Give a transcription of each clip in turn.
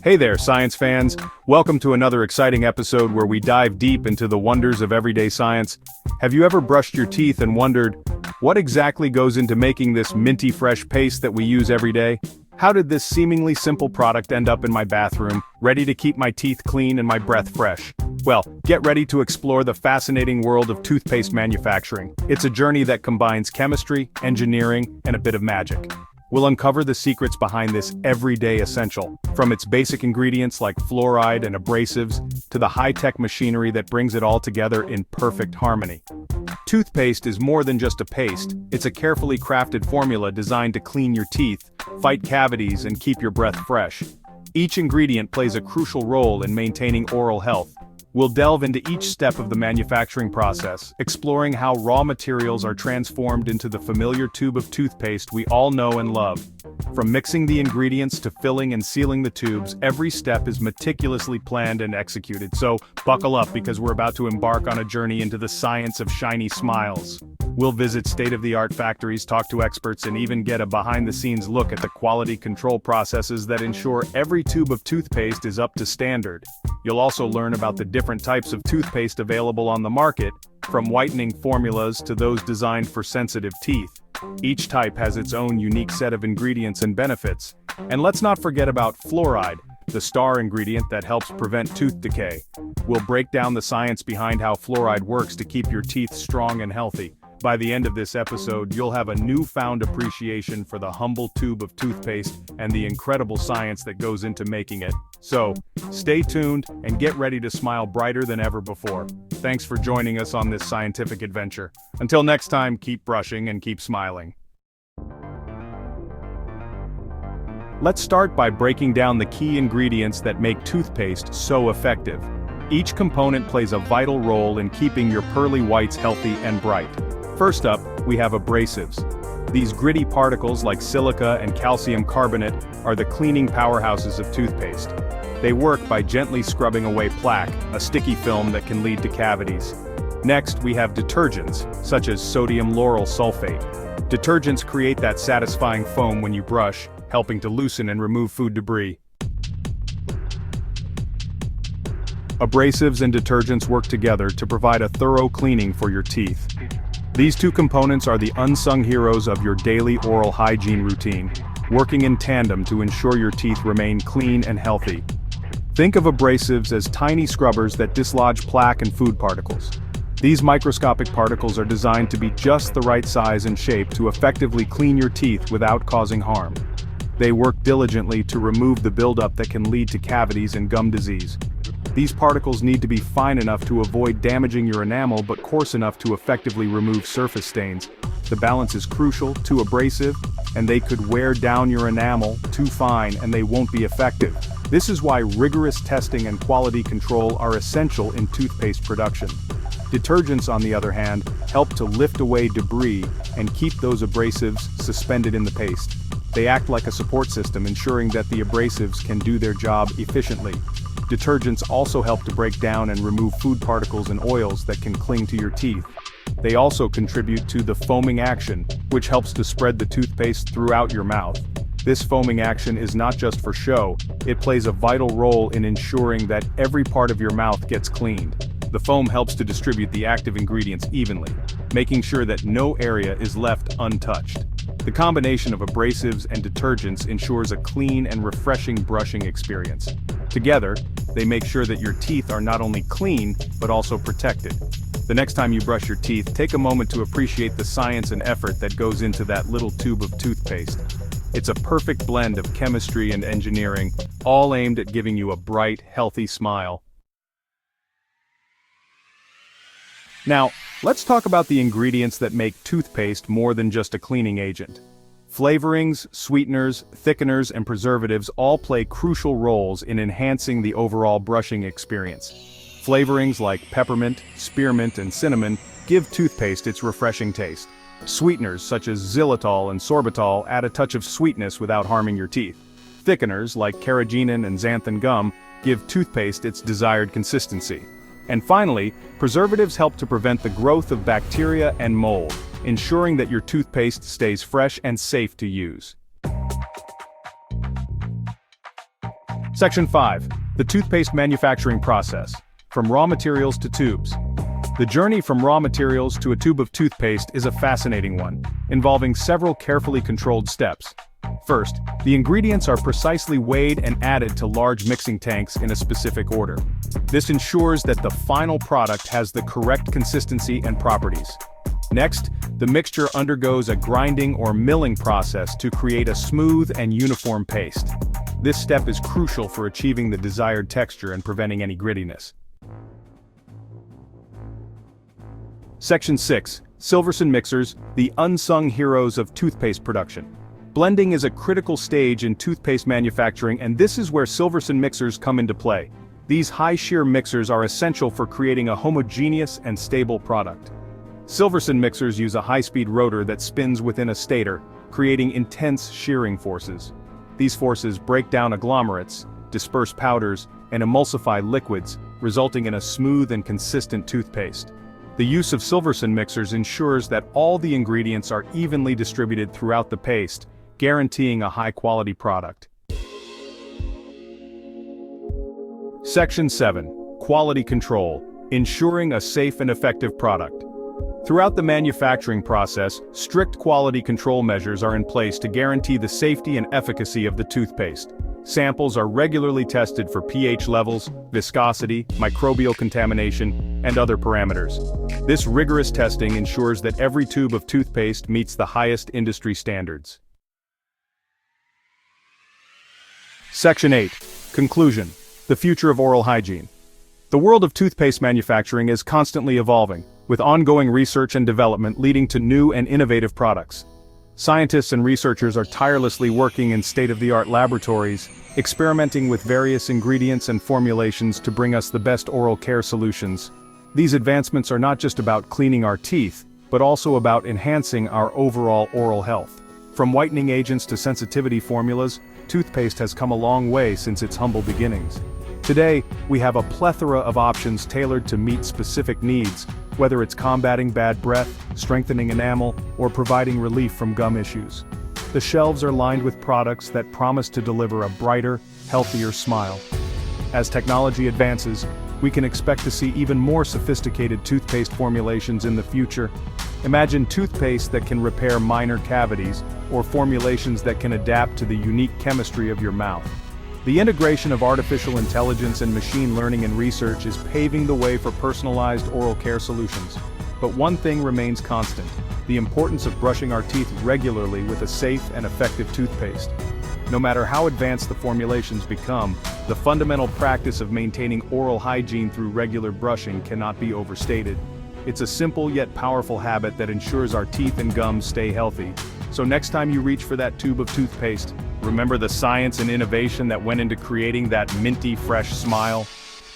Hey there, science fans. Welcome to another exciting episode where we dive deep into the wonders of everyday science. Have you ever brushed your teeth and wondered, what exactly goes into making this minty fresh paste that we use every day? How did this seemingly simple product end up in my bathroom, ready to keep my teeth clean and my breath fresh? Well, get ready to explore the fascinating world of toothpaste manufacturing. It's a journey that combines chemistry, engineering, and a bit of magic. We'll uncover the secrets behind this everyday essential, from its basic ingredients like fluoride and abrasives, to the high-tech machinery that brings it all together in perfect harmony. Toothpaste is more than just a paste, it's a carefully crafted formula designed to clean your teeth, fight cavities, and keep your breath fresh. Each ingredient plays a crucial role in maintaining oral health. We'll delve into each step of the manufacturing process, exploring how raw materials are transformed into the familiar tube of toothpaste we all know and love. From mixing the ingredients to filling and sealing the tubes, every step is meticulously planned and executed. So, buckle up because we're about to embark on a journey into the science of shiny smiles. We'll visit state-of-the-art factories, talk to experts, and even get a behind-the-scenes look at the quality control processes that ensure every tube of toothpaste is up to standard. You'll also learn about the different types of toothpaste available on the market, from whitening formulas to those designed for sensitive teeth. Each type has its own unique set of ingredients and benefits. And let's not forget about fluoride, the star ingredient that helps prevent tooth decay. We'll break down the science behind how fluoride works to keep your teeth strong and healthy. By the end of this episode, you'll have a newfound appreciation for the humble tube of toothpaste and the incredible science that goes into making it. So, stay tuned and get ready to smile brighter than ever before. Thanks for joining us on this scientific adventure. Until next time, keep brushing and keep smiling. Let's start by breaking down the key ingredients that make toothpaste so effective. Each component plays a vital role in keeping your pearly whites healthy and bright. First up, we have abrasives. These gritty particles like silica and calcium carbonate are the cleaning powerhouses of toothpaste. They work by gently scrubbing away plaque, a sticky film that can lead to cavities. Next, we have detergents, such as sodium lauryl sulfate. Detergents create that satisfying foam when you brush, helping to loosen and remove food debris. Abrasives and detergents work together to provide a thorough cleaning for your teeth. These two components are the unsung heroes of your daily oral hygiene routine, working in tandem to ensure your teeth remain clean and healthy. Think of abrasives as tiny scrubbers that dislodge plaque and food particles. These microscopic particles are designed to be just the right size and shape to effectively clean your teeth without causing harm. They work diligently to remove the buildup that can lead to cavities and gum disease. These particles need to be fine enough to avoid damaging your enamel but coarse enough to effectively remove surface stains. The balance is crucial, too abrasive, and they could wear down your enamel, too fine, and they won't be effective. This is why rigorous testing and quality control are essential in toothpaste production. Detergents, on the other hand, help to lift away debris and keep those abrasives suspended in the paste. They act like a support system, ensuring that the abrasives can do their job efficiently. Detergents also help to break down and remove food particles and oils that can cling to your teeth. They also contribute to the foaming action, which helps to spread the toothpaste throughout your mouth. This foaming action is not just for show, it plays a vital role in ensuring that every part of your mouth gets cleaned. The foam helps to distribute the active ingredients evenly, making sure that no area is left untouched. The combination of abrasives and detergents ensures a clean and refreshing brushing experience. Together, they make sure that your teeth are not only clean, but also protected. The next time you brush your teeth, take a moment to appreciate the science and effort that goes into that little tube of toothpaste. It's a perfect blend of chemistry and engineering, all aimed at giving you a bright, healthy smile. Now, let's talk about the ingredients that make toothpaste more than just a cleaning agent. Flavorings, sweeteners, thickeners, and preservatives all play crucial roles in enhancing the overall brushing experience. Flavorings like peppermint, spearmint, and cinnamon give toothpaste its refreshing taste. Sweeteners such as xylitol and sorbitol add a touch of sweetness without harming your teeth. Thickeners like carrageenan and xanthan gum give toothpaste its desired consistency. And finally, preservatives help to prevent the growth of bacteria and mold, ensuring that your toothpaste stays fresh and safe to use. Section 5. The toothpaste manufacturing process. From raw materials to tubes. The journey from raw materials to a tube of toothpaste is a fascinating one, involving several carefully controlled steps. First, the ingredients are precisely weighed and added to large mixing tanks in a specific order. This ensures that the final product has the correct consistency and properties. Next, the mixture undergoes a grinding or milling process to create a smooth and uniform paste. This step is crucial for achieving the desired texture and preventing any grittiness. Section 6. Silverson mixers, the unsung heroes of toothpaste production. Blending is a critical stage in toothpaste manufacturing, and this is where Silverson mixers come into play. These high-shear mixers are essential for creating a homogeneous and stable product. Silverson mixers use a high-speed rotor that spins within a stator, creating intense shearing forces. These forces break down agglomerates, disperse powders, and emulsify liquids, resulting in a smooth and consistent toothpaste. The use of Silverson mixers ensures that all the ingredients are evenly distributed throughout the paste, guaranteeing a high-quality product. Section 7. Quality control, ensuring a safe and effective product. Throughout the manufacturing process, strict quality control measures are in place to guarantee the safety and efficacy of the toothpaste. Samples are regularly tested for pH levels, viscosity, microbial contamination, and other parameters. This rigorous testing ensures that every tube of toothpaste meets the highest industry standards. Section 8. Conclusion. The future of oral hygiene. The world of toothpaste manufacturing is constantly evolving, with ongoing research and development leading to new and innovative products. Scientists and researchers are tirelessly working in state-of-the-art laboratories, experimenting with various ingredients and formulations to bring us the best oral care solutions. These advancements are not just about cleaning our teeth, but also about enhancing our overall oral health. From whitening agents to sensitivity formulas, toothpaste has come a long way since its humble beginnings. Today, we have a plethora of options tailored to meet specific needs, whether it's combating bad breath, strengthening enamel, or providing relief from gum issues. The shelves are lined with products that promise to deliver a brighter, healthier smile. As technology advances, we can expect to see even more sophisticated toothpaste formulations in the future. Imagine toothpaste that can repair minor cavities, or formulations that can adapt to the unique chemistry of your mouth. The integration of artificial intelligence and machine learning in research is paving the way for personalized oral care solutions. But one thing remains constant: the importance of brushing our teeth regularly with a safe and effective toothpaste. No matter how advanced the formulations become, the fundamental practice of maintaining oral hygiene through regular brushing cannot be overstated. It's a simple yet powerful habit that ensures our teeth and gums stay healthy. So next time you reach for that tube of toothpaste, remember the science and innovation that went into creating that minty fresh smile.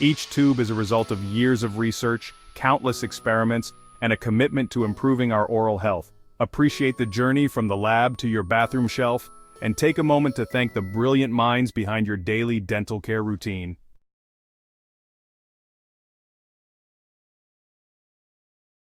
Each tube is a result of years of research, countless experiments, and a commitment to improving our oral health. Appreciate the journey from the lab to your bathroom shelf, and take a moment to thank the brilliant minds behind your daily dental care routine.